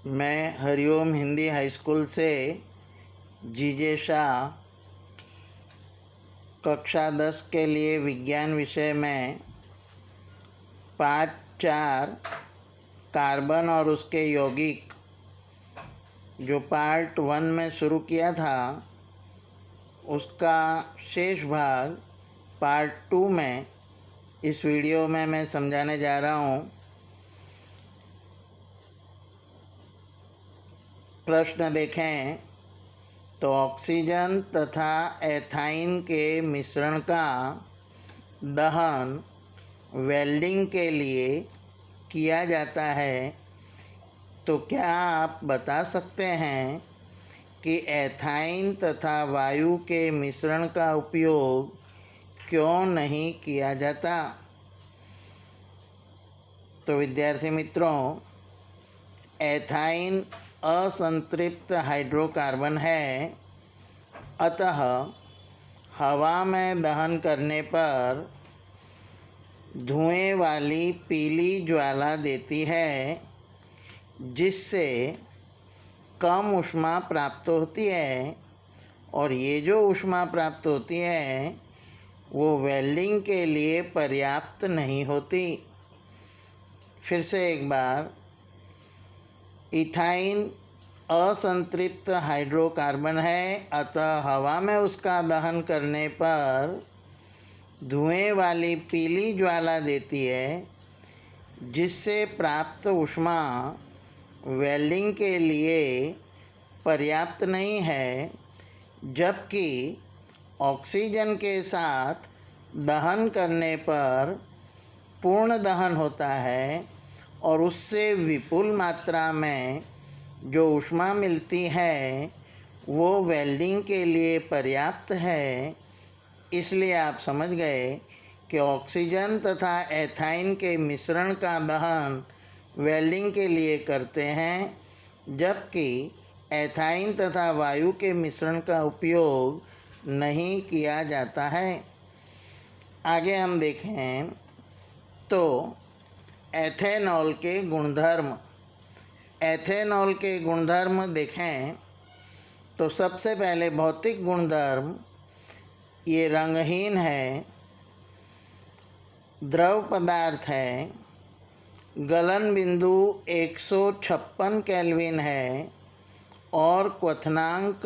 मैं Hariom Hindi high school से जीजे शाह कक्षा 10 के लिए विज्ञान विषय में पाठ 4 कार्बन और उसके यौगिक जो पार्ट 1 में शुरू किया था उसका शेष भाग पार्ट 2 में इस वीडियो में मैं समझाने जा रहा हूँ। प्रश्न देखें तो ऑक्सीजन तथा एथाइन के मिश्रण का दहन वेल्डिंग के लिए किया जाता है, तो क्या आप बता सकते हैं कि एथाइन तथा वायु के मिश्रण का उपयोग क्यों नहीं किया जाता। तो विद्यार्थी मित्रों, एथाइन असंतृप्त हाइड्रोकार्बन है, अतः हवा में दहन करने पर धुएं वाली पीली ज्वाला देती है, जिससे कम ऊष्मा प्राप्त होती है, और ये जो ऊष्मा प्राप्त होती है वो वेल्डिंग के लिए पर्याप्त नहीं होती। फिर से एक बार, इथाइन असंतृप्त हाइड्रोकार्बन है, अतः हवा में उसका दहन करने पर धुएं वाली पीली ज्वाला देती है, जिससे प्राप्त ऊष्मा वेल्डिंग के लिए पर्याप्त नहीं है, जबकि ऑक्सीजन के साथ दहन करने पर पूर्ण दहन होता है और उससे विपुल मात्रा में जो ऊष्मा मिलती है वो वेल्डिंग के लिए पर्याप्त है। इसलिए आप समझ गए कि ऑक्सीजन तथा एथाइन के मिश्रण का दहन वेल्डिंग के लिए करते हैं, जबकि एथाइन तथा वायु के मिश्रण का उपयोग नहीं किया जाता है। आगे हम देखें तो एथेनॉल के गुणधर्म। एथेनॉल के गुणधर्म देखें तो सबसे पहले भौतिक गुणधर्म, ये रंगहीन है, द्रव पदार्थ है, गलन बिंदु 156 केल्विन है और क्वथनांक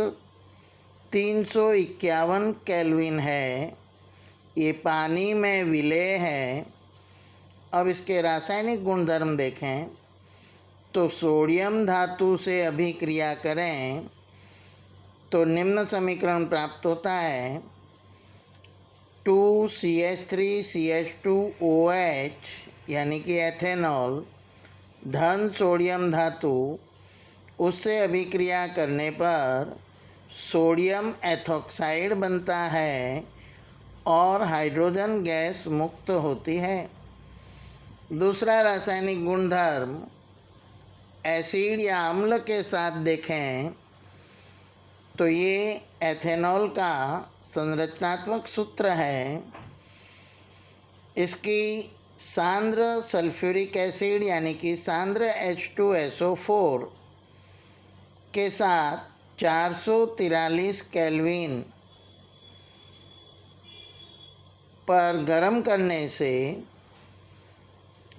351 केल्विन है। ये पानी में विलेय है। अब इसके रासायनिक गुणधर्म देखें तो सोडियम धातु से अभिक्रिया करें तो निम्न समीकरण प्राप्त होता है, 2CH3CH2OH यानी कि एथेनॉल धन सोडियम धातु, उससे अभिक्रिया करने पर सोडियम एथॉक्साइड बनता है और हाइड्रोजन गैस मुक्त होती है। दूसरा रासायनिक गुणधर्म एसिड या अम्ल के साथ देखें तो ये एथेनॉल का संरचनात्मक सूत्र है। इसकी सांद्र सल्फ्यूरिक एसिड यानी कि सांद्र H2SO4 के साथ 443 केल्विन पर गर्म करने से,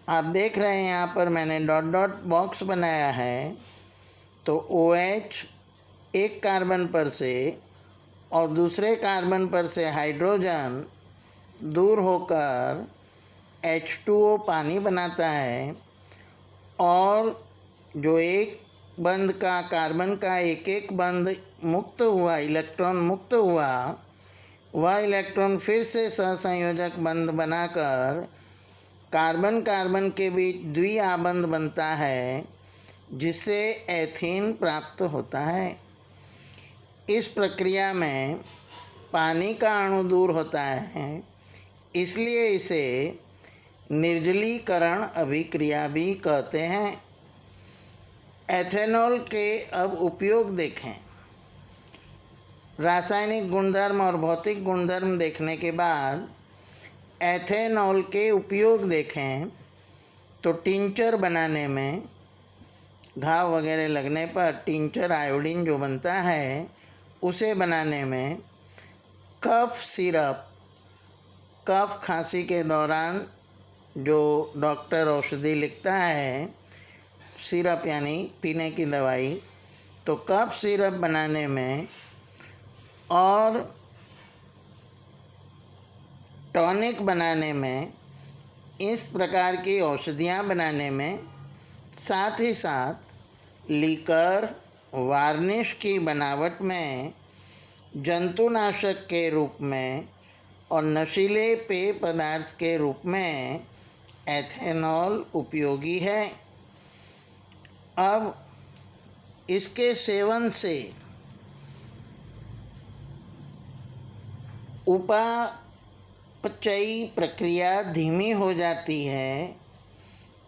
आप देख रहे हैं यहाँ पर मैंने डॉट डॉट बॉक्स बनाया है, तो OH एक कार्बन पर से और दूसरे कार्बन पर से हाइड्रोजन दूर होकर H2O पानी बनाता है, और जो एक बंध का कार्बन का एक एक बंध मुक्त हुआ, इलेक्ट्रॉन मुक्त हुआ, वह इलेक्ट्रॉन फिर से सहसंयोजक बंध बनाकर कार्बन कार्बन के बीच द्विआबंध बनता है, जिससे एथीन प्राप्त होता है। इस प्रक्रिया में पानी का अणु दूर होता है, इसलिए इसे निर्जलीकरण अभिक्रिया भी कहते हैं। एथेनॉल के अब उपयोग देखें। रासायनिक गुणधर्म और भौतिक गुणधर्म देखने के बाद एथेनॉल के उपयोग देखें तो टिंचर बनाने में, घाव वगैरह लगने पर टिंचर आयोडीन जो बनता है उसे बनाने में कफ सिरप, कफ खांसी के दौरान जो डॉक्टर औषधि लिखता है, सिरप यानी पीने की दवाई, तो कफ सिरप बनाने में और टॉनिक बनाने में, इस प्रकार की औषधियाँ बनाने में, साथ ही साथ लीकर, वार्निश की बनावट में, जंतुनाशक के रूप में और नशीले पेय पदार्थ के रूप में एथेनॉल उपयोगी है। अब इसके सेवन से उपापचयी प्रक्रिया धीमी हो जाती है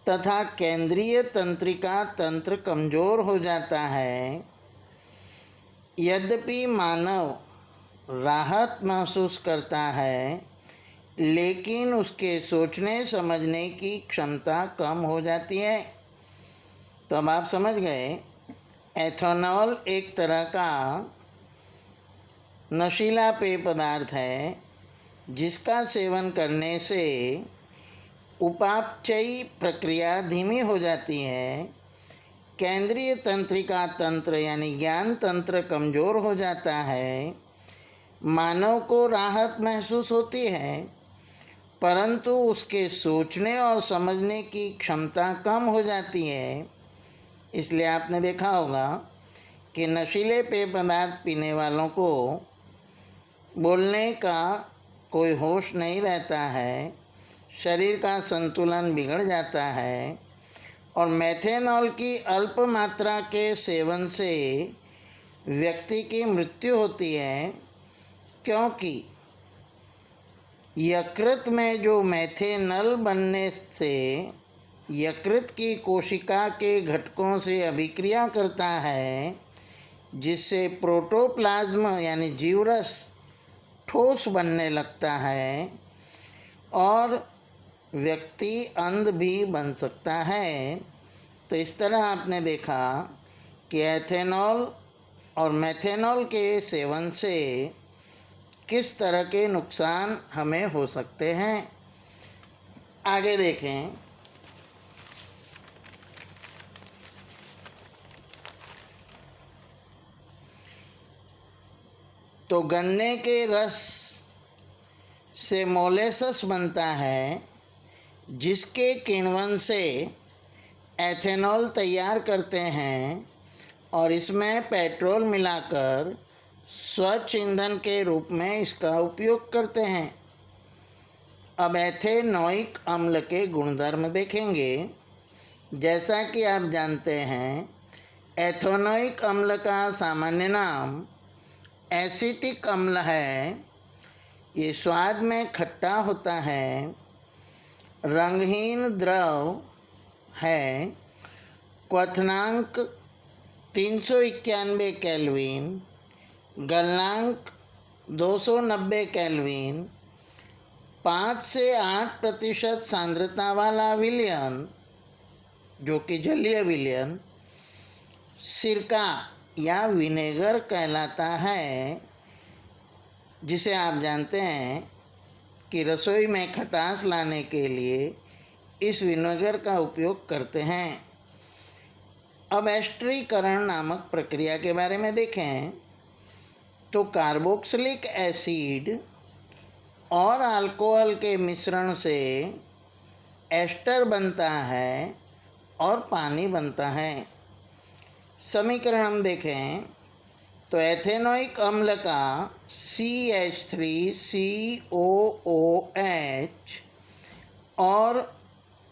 तथा केंद्रीय तंत्रिका तंत्र कमज़ोर हो जाता है। यद्यपि मानव राहत महसूस करता है, लेकिन उसके सोचने समझने की क्षमता कम हो जाती है। तो अब आप समझ गए, एथेनॉल एक तरह का नशीला पेय पदार्थ है जिसका सेवन करने से उपापचयी प्रक्रिया धीमी हो जाती है, केंद्रीय तंत्रिका तंत्र यानी ज्ञान तंत्र कमज़ोर हो जाता है, मानव को राहत महसूस होती है, परंतु उसके सोचने और समझने की क्षमता कम हो जाती है। इसलिए आपने देखा होगा कि नशीले पेय पदार्थ पीने वालों को बोलने का कोई होश नहीं रहता है, शरीर का संतुलन बिगड़ जाता है। और मेथेनॉल की अल्प मात्रा के सेवन से व्यक्ति की मृत्यु होती है, क्योंकि यकृत में जो मेथेनॉल बनने से यकृत की कोशिका के घटकों से अभिक्रिया करता है, जिससे प्रोटोप्लाज्म यानी जीवरस ठोस बनने लगता है और व्यक्ति अंध भी बन सकता है। तो इस तरह आपने देखा कि एथेनॉल और मेथेनॉल के सेवन से किस तरह के नुकसान हमें हो सकते हैं। आगे देखें, तो गन्ने के रस से मोलेसस बनता है, जिसके किण्वन से एथेनॉल तैयार करते हैं और इसमें पेट्रोल मिलाकर स्वच्छ ईंधन के रूप में इसका उपयोग करते हैं। अब एथेनोइक अम्ल के गुणधर्म देखेंगे। जैसा कि आप जानते हैं, एथेनोइक अम्ल का सामान्य नाम एसिटिक अम्ल है। ये स्वाद में खट्टा होता है, रंगहीन द्रव है, क्वथनांक 391 केल्विन, गलनांक 290 केल्विन, 5 से 8% सांद्रता वाला विलयन, जो कि जलीय विलयन, सिरका या विनेगर कहलाता है, जिसे आप जानते हैं कि रसोई में खटास लाने के लिए इस विनेगर का उपयोग करते हैं। अब एस्टरीकरण नामक प्रक्रिया के बारे में देखें तो कार्बोक्सिलिक एसिड और अल्कोहल के मिश्रण से एस्टर बनता है और पानी बनता है। समीकरण हम देखें तो एथेनोइक अम्ल का CH3COOH और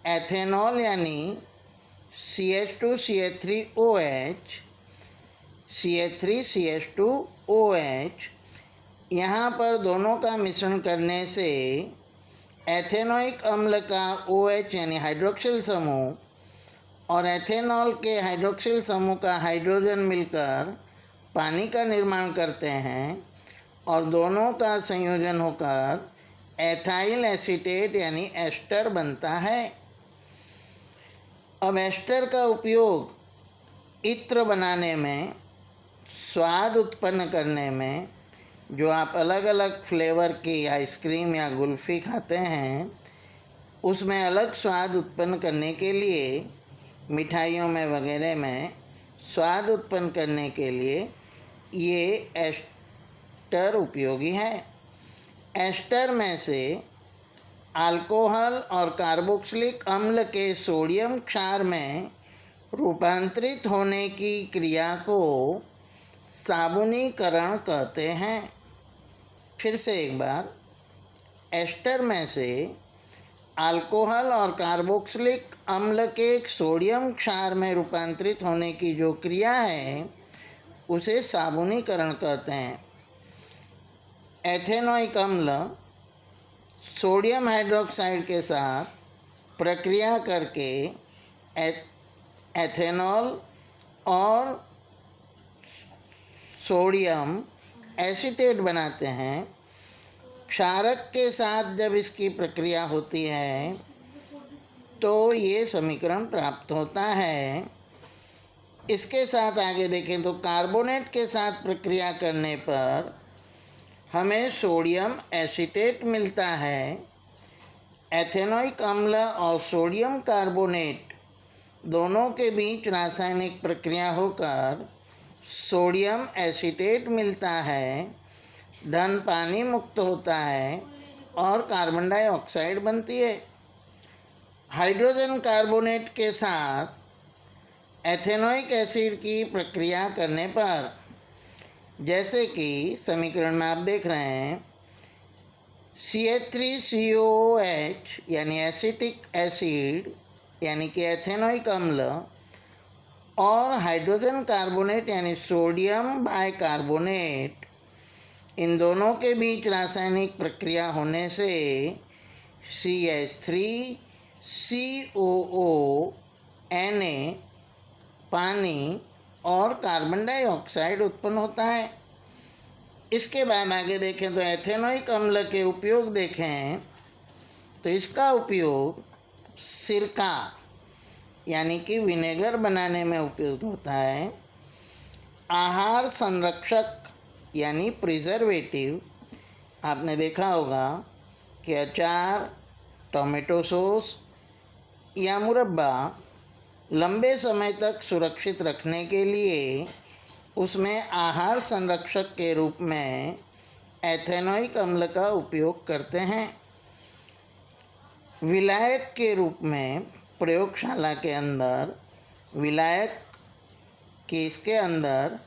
एथेनॉल यानी CH2CH3OH, CH3CH2OH, यहाँ पर दोनों का मिश्रण करने से एथेनोइक अम्ल का OH यानी हाइड्रोक्सिल समूह और एथेनॉल के हाइड्रोक्सिल समूह का हाइड्रोजन मिलकर पानी का निर्माण करते हैं और दोनों का संयोजन होकर एथाइल एसीटेट यानी एस्टर बनता है। अब एस्टर का उपयोग इत्र बनाने में, स्वाद उत्पन्न करने में, जो आप अलग अलग फ्लेवर की आइसक्रीम या कुल्फ़ी खाते हैं उसमें अलग स्वाद उत्पन्न करने के लिए, मिठाइयों में वगैरह में स्वाद उत्पन्न करने के लिए ये एस्टर उपयोगी है। एस्टर में से अल्कोहल और कार्बोक्सिलिक अम्ल के सोडियम क्षार में रूपांतरित होने की क्रिया को साबुनीकरण कहते हैं। फिर से एक बार, एस्टर में से अल्कोहल और कार्बोक्सिलिक अम्ल के सोडियम क्षार में रूपांतरित होने की जो क्रिया है उसे साबुनीकरण कहते हैं। एथेनोइक अम्ल सोडियम हाइड्रोक्साइड के साथ प्रक्रिया करके एथेनॉल और सोडियम एसीटेट बनाते हैं। क्षारक के साथ जब इसकी प्रक्रिया होती है तो ये समीकरण प्राप्त होता है। इसके साथ आगे देखें तो कार्बोनेट के साथ प्रक्रिया करने पर हमें सोडियम एसीटेट मिलता है। एथेनोइक अम्ल और सोडियम कार्बोनेट दोनों के बीच रासायनिक प्रक्रिया होकर सोडियम एसीटेट मिलता है, धन पानी मुक्त होता है और कार्बन डाइऑक्साइड बनती है। हाइड्रोजन कार्बोनेट के साथ एथेनोइक एसिड की प्रक्रिया करने पर, जैसे कि समीकरण में आप देख रहे हैं, CH3COOH यानी एसिटिक एसिड यानी कि एथेनोइक अम्ल और हाइड्रोजन कार्बोनेट यानी सोडियम बाइकार्बोनेट, इन दोनों के बीच रासायनिक प्रक्रिया होने से CH3COO पानी और कार्बन डाइऑक्साइड उत्पन्न होता है। इसके बाद आगे देखें तो एथेनोइक अम्ल के उपयोग देखें तो इसका उपयोग सिरका यानी कि विनेगर बनाने में उपयोग होता है। आहार संरक्षक यानी प्रिजर्वेटिव, आपने देखा होगा कि अचार, टोमेटो सॉस या मुरब्बा लंबे समय तक सुरक्षित रखने के लिए उसमें आहार संरक्षक के रूप में एथेनोइक अम्ल का उपयोग करते हैं। विलायक के रूप में प्रयोगशाला के अंदर विलायक के इसके अंदर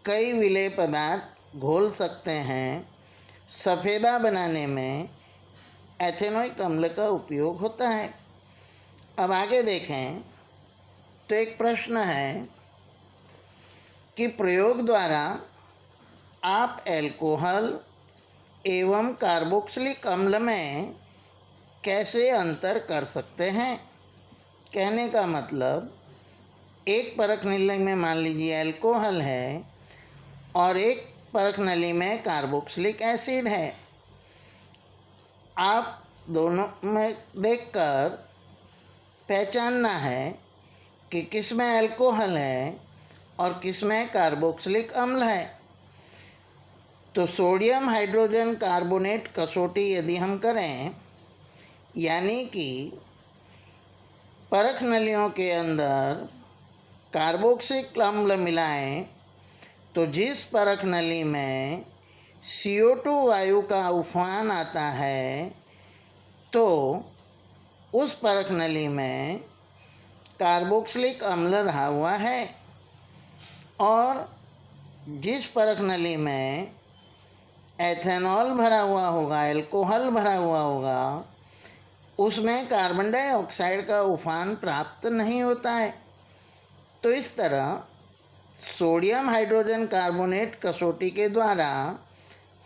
कई विलेय पदार्थ घोल सकते हैं। सफ़ेदा बनाने में एथेनोइक अम्ल का उपयोग होता है। अब आगे देखें तो एक प्रश्न है कि प्रयोग द्वारा आप अल्कोहल एवं कार्बोक्सिलिक अम्ल में कैसे अंतर कर सकते हैं। कहने का मतलब, एक परख नली में मान लीजिए अल्कोहल है और एक परख नली में कार्बोक्सिलिक एसिड है। आप दोनों में देखकर पहचानना है कि किस में अल्कोहल है और किस में कार्बोक्सिलिक अम्ल है। तो सोडियम हाइड्रोजन कार्बोनेट कसौटी यदि हम करें, यानी कि परख नलियों के अंदर कार्बोक्सिलिक अम्ल मिलाएं, तो जिस परख नली में CO2 वायु का उफान आता है तो उस परख नली में कार्बोक्सिलिक अम्ल रहा हुआ है, और जिस परख नली में एथेनॉल भरा हुआ होगा, अल्कोहल भरा हुआ होगा, उसमें कार्बन डाइऑक्साइड का उफान प्राप्त नहीं होता है। तो इस तरह सोडियम हाइड्रोजन कार्बोनेट कसौटी के द्वारा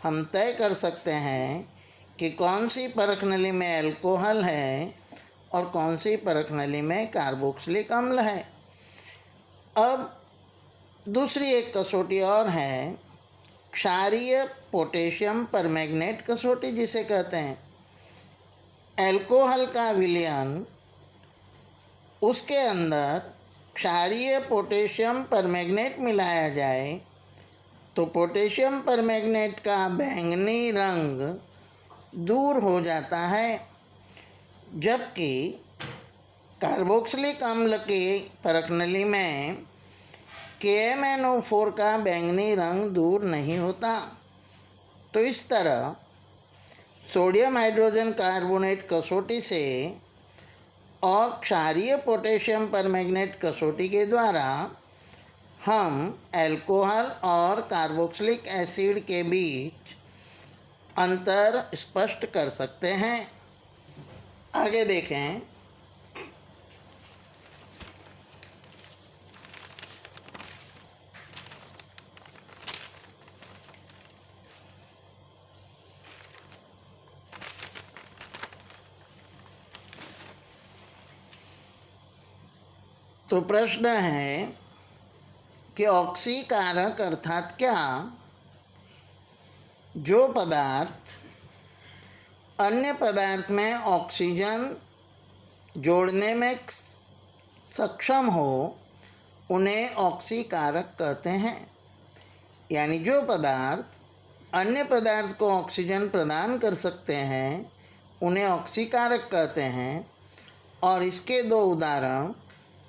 हम तय कर सकते हैं कि कौन सी परख नली में अल्कोहल है और कौन सी परख नली में कार्बोक्सिलिक अम्ल है। अब दूसरी एक कसौटी और है, क्षारीय पोटेशियम परमैंगनेट कसौटी जिसे कहते हैं। अल्कोहल का विलयन उसके अंदर क्षारीय पोटेशियम परमैंगनेट मिलाया जाए तो पोटेशियम परमैंगनेट का बैंगनी रंग दूर हो जाता है, जबकि कार्बोक्सिलिक अम्ल के परखनली में KMnO4 का बैंगनी रंग दूर नहीं होता। तो इस तरह सोडियम हाइड्रोजन कार्बोनेट कसौटी से और क्षारीय पोटेशियम परमैंगनेट कसौटी के द्वारा हम अल्कोहल और कार्बोक्सिलिक एसिड के बीच अंतर स्पष्ट कर सकते हैं। आगे देखें। तो प्रश्न है कि ऑक्सीकारक अर्थात क्या? जो पदार्थ अन्य पदार्थ में ऑक्सीजन जोड़ने में सक्षम हो उन्हें ऑक्सीकारक कहते हैं। यानी जो पदार्थ अन्य पदार्थ को ऑक्सीजन प्रदान कर सकते हैं उन्हें ऑक्सीकारक कहते हैं। और इसके दो उदाहरण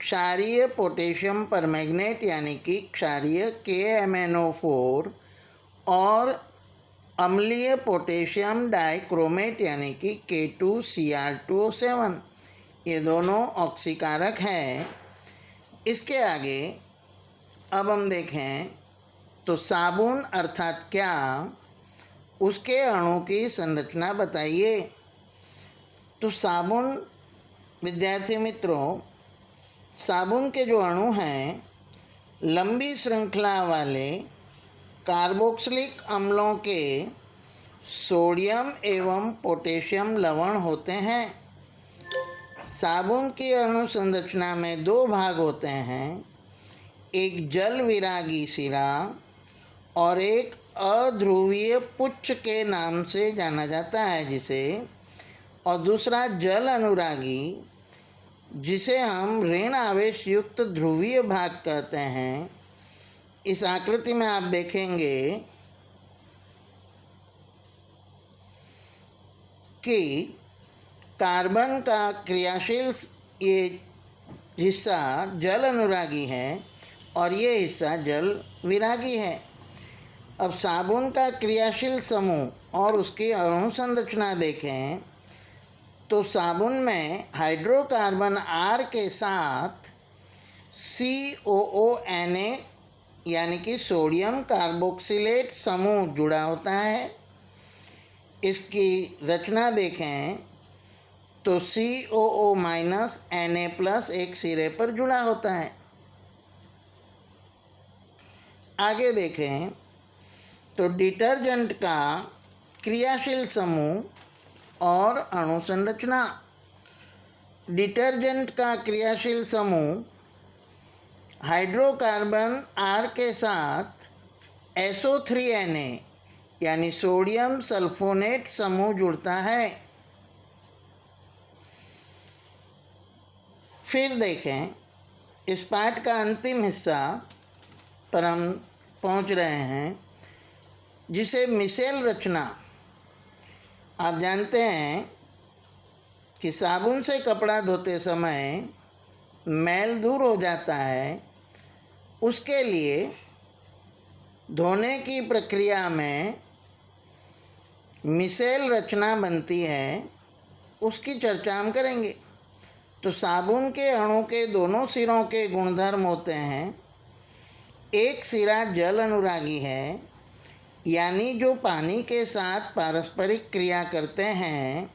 क्षारीय पोटेशियम परमैंगनेट यानी कि क्षारीय KMnO4 और अम्लीय पोटेशियम डाइक्रोमेट यानी कि K2Cr2O7, ये दोनों ऑक्सीकारक हैं। इसके आगे अब हम देखें तो साबुन अर्थात क्या? उसके अणु की संरचना बताइए। तो साबुन, विद्यार्थी मित्रों, साबुन के जो अणु हैं लंबी श्रृंखला वाले कार्बोक्सिलिक अम्लों के सोडियम एवं पोटेशियम लवण होते हैं। साबुन की अणु संरचना में दो भाग होते हैं, एक जल विरागी सिरा और एक अध्रुवीय पुच्छ के नाम से जाना जाता है जिसे, और दूसरा जल अनुरागी जिसे हम ऋण आवेश युक्त ध्रुवीय भाग कहते हैं। इस आकृति में आप देखेंगे कि कार्बन का क्रियाशील ये हिस्सा जल अनुरागी है और ये हिस्सा जल विरागी है। अब साबुन का क्रियाशील समूह और उसकी अणु संरचना देखें तो साबुन में हाइड्रोकार्बन R के साथ COONA यानी कि सोडियम कार्बोक्सिलेट समूह जुड़ा होता है। इसकी रचना देखें तो COO- Na+ एक सिरे पर जुड़ा होता है। आगे देखें तो डिटर्जेंट का क्रियाशील समूह और अणु संरचना। डिटर्जेंट का क्रियाशील समूह हाइड्रोकार्बन R के साथ SO3Na यानी सोडियम सल्फोनेट समूह जुड़ता है। फिर देखें इस पाठ का अंतिम हिस्सा पर हम पहुंच रहे हैं जिसे मिशेल रचना। आप जानते हैं कि साबुन से कपड़ा धोते समय मैल दूर हो जाता है। उसके लिए धोने की प्रक्रिया में मिशेल रचना बनती है, उसकी चर्चा हम करेंगे। तो साबुन के अणु के दोनों सिरों के गुणधर्म होते हैं। एक सिरा जल अनुरागी है, यानी जो पानी के साथ पारस्परिक क्रिया करते हैं,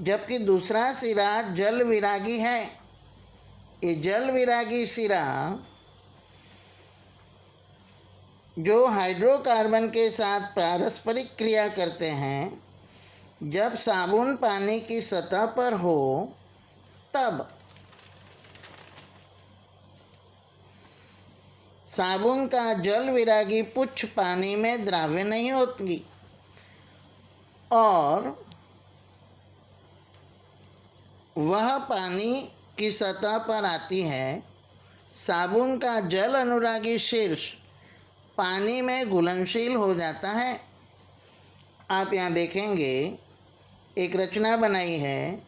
जबकि दूसरा सिरा जल विरागी है। ये जल विरागी सिरा जो हाइड्रोकार्बन के साथ पारस्परिक क्रिया करते हैं, जब साबुन पानी की सतह पर हो तब साबुन का जल विरागी पुच्छ पानी में द्राव्य नहीं होती और वह पानी की सतह पर आती है साबुन का जल अनुरागी शीर्ष पानी में घुलनशील हो जाता है। आप यहाँ देखेंगे एक रचना बनाई है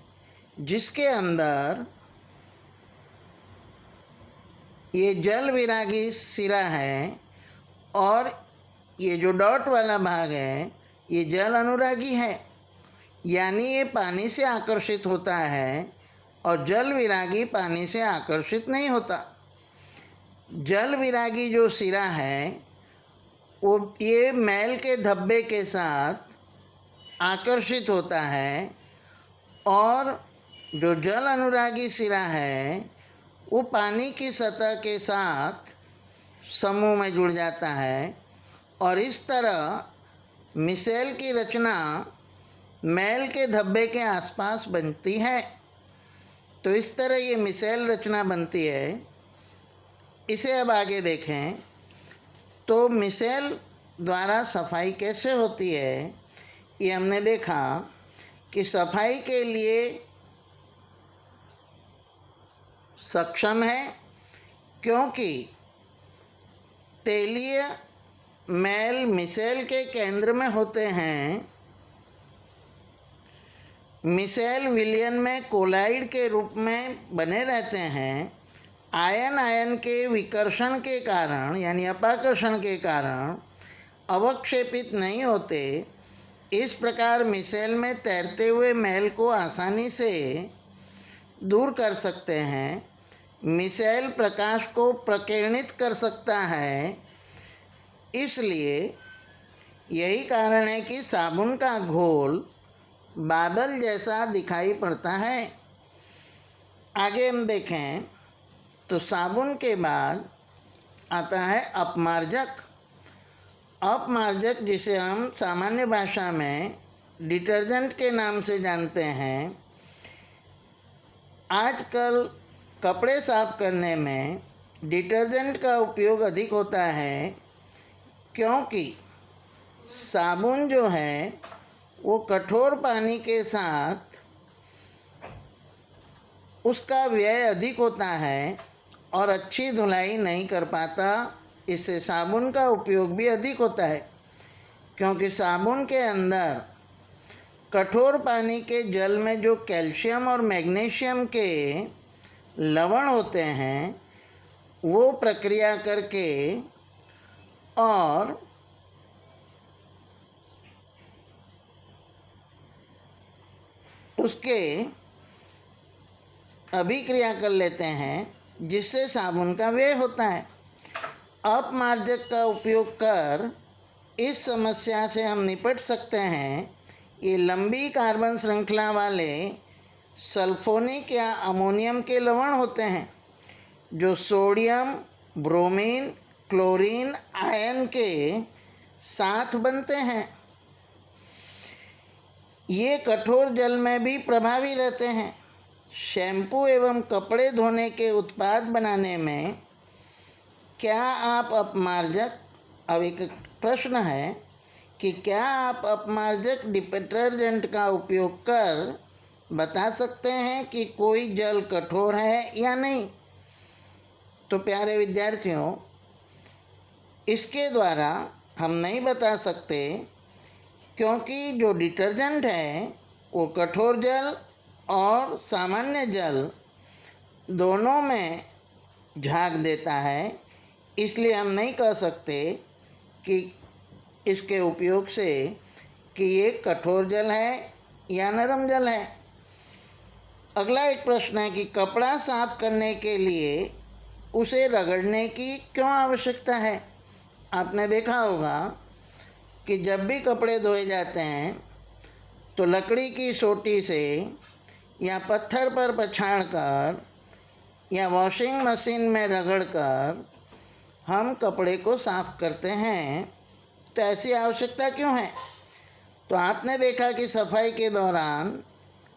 जिसके अंदर ये जल विरागी सिरा है और ये जो डॉट वाला भाग है ये जल अनुरागी है, यानी ये पानी से आकर्षित होता है और जल विरागी पानी से आकर्षित नहीं होता। जल विरागी जो सिरा है वो ये मैल के धब्बे के साथ आकर्षित होता है और जो जल अनुरागी सिरा है वो पानी की सतह के साथ समूह में जुड़ जाता है और इस तरह मिसेल की रचना मैल के धब्बे के आसपास बनती है। तो इस तरह ये मिसेल रचना बनती है। इसे अब आगे देखें तो मिसेल द्वारा सफाई कैसे होती है। ये हमने देखा कि सफाई के लिए सक्षम है क्योंकि तेलीय मैल मिसेल के केंद्र में होते हैं। मिसेल विलयन में कोलाइड के रूप में बने रहते हैं। आयन आयन के विकर्षण के कारण यानी अपाकर्षण के कारण अवक्षेपित नहीं होते। इस प्रकार मिसेल में तैरते हुए मैल को आसानी से दूर कर सकते हैं। मिसेल प्रकाश को प्रकीर्णित कर सकता है, इसलिए यही कारण है कि साबुन का घोल बादल जैसा दिखाई पड़ता है। आगे हम देखें तो साबुन के बाद आता है अपमार्जक। अपमार्जक जिसे हम सामान्य भाषा में डिटर्जेंट के नाम से जानते हैं। आजकल कपड़े साफ करने में डिटर्जेंट का उपयोग अधिक होता है क्योंकि साबुन जो है वो कठोर पानी के साथ उसका व्यय अधिक होता है और अच्छी धुलाई नहीं कर पाता। इससे साबुन का उपयोग भी अधिक होता है क्योंकि साबुन के अंदर कठोर पानी के जल में जो कैल्शियम और मैग्नीशियम के लवण होते हैं वो प्रक्रिया करके और उसके अभिक्रिया कर लेते हैं जिससे साबुन का व्यय होता है। अपमार्जक का उपयोग कर इस समस्या से हम निपट सकते हैं। ये लंबी कार्बन श्रृंखला वाले सल्फोनिक या अमोनियम के लवण होते हैं जो सोडियम, ब्रोमीन, क्लोरीन आयन के साथ बनते हैं। ये कठोर जल में भी प्रभावी रहते हैं। शैम्पू एवं कपड़े धोने के उत्पाद बनाने में क्या आप अपमार्जक, अब एक प्रश्न है कि क्या आप अपमार्जक डिटर्जेंट का उपयोग कर बता सकते हैं कि कोई जल कठोर है या नहीं। तो प्यारे विद्यार्थियों, इसके द्वारा हम नहीं बता सकते क्योंकि जो डिटर्जेंट है वो कठोर जल और सामान्य जल दोनों में झाग देता है। इसलिए हम नहीं कह सकते कि इसके उपयोग से कि ये कठोर जल है या नरम जल है। अगला एक प्रश्न है कि कपड़ा साफ करने के लिए उसे रगड़ने की क्यों आवश्यकता है। आपने देखा होगा कि जब भी कपड़े धोए जाते हैं तो लकड़ी की सोटी से या पत्थर पर पछाड़ कर या वॉशिंग मशीन में रगड़ कर हम कपड़े को साफ़ करते हैं। तो ऐसी आवश्यकता क्यों है। तो आपने देखा कि सफाई के दौरान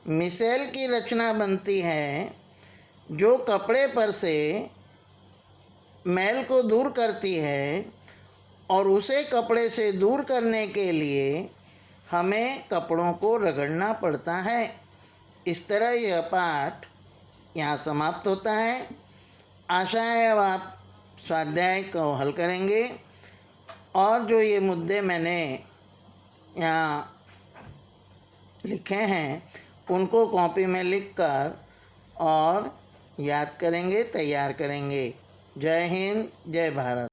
मिसेल की रचना बनती है जो कपड़े पर से मैल को दूर करती है और उसे कपड़े से दूर करने के लिए हमें कपड़ों को रगड़ना पड़ता है। इस तरह यह पाठ यहाँ समाप्त होता है। आशा है अब आप स्वाध्याय को हल करेंगे और जो ये मुद्दे मैंने यहाँ लिखे हैं उनको कॉपी में लिखकर और याद करेंगे, तैयार करेंगे। जय हिंद, जय भारत।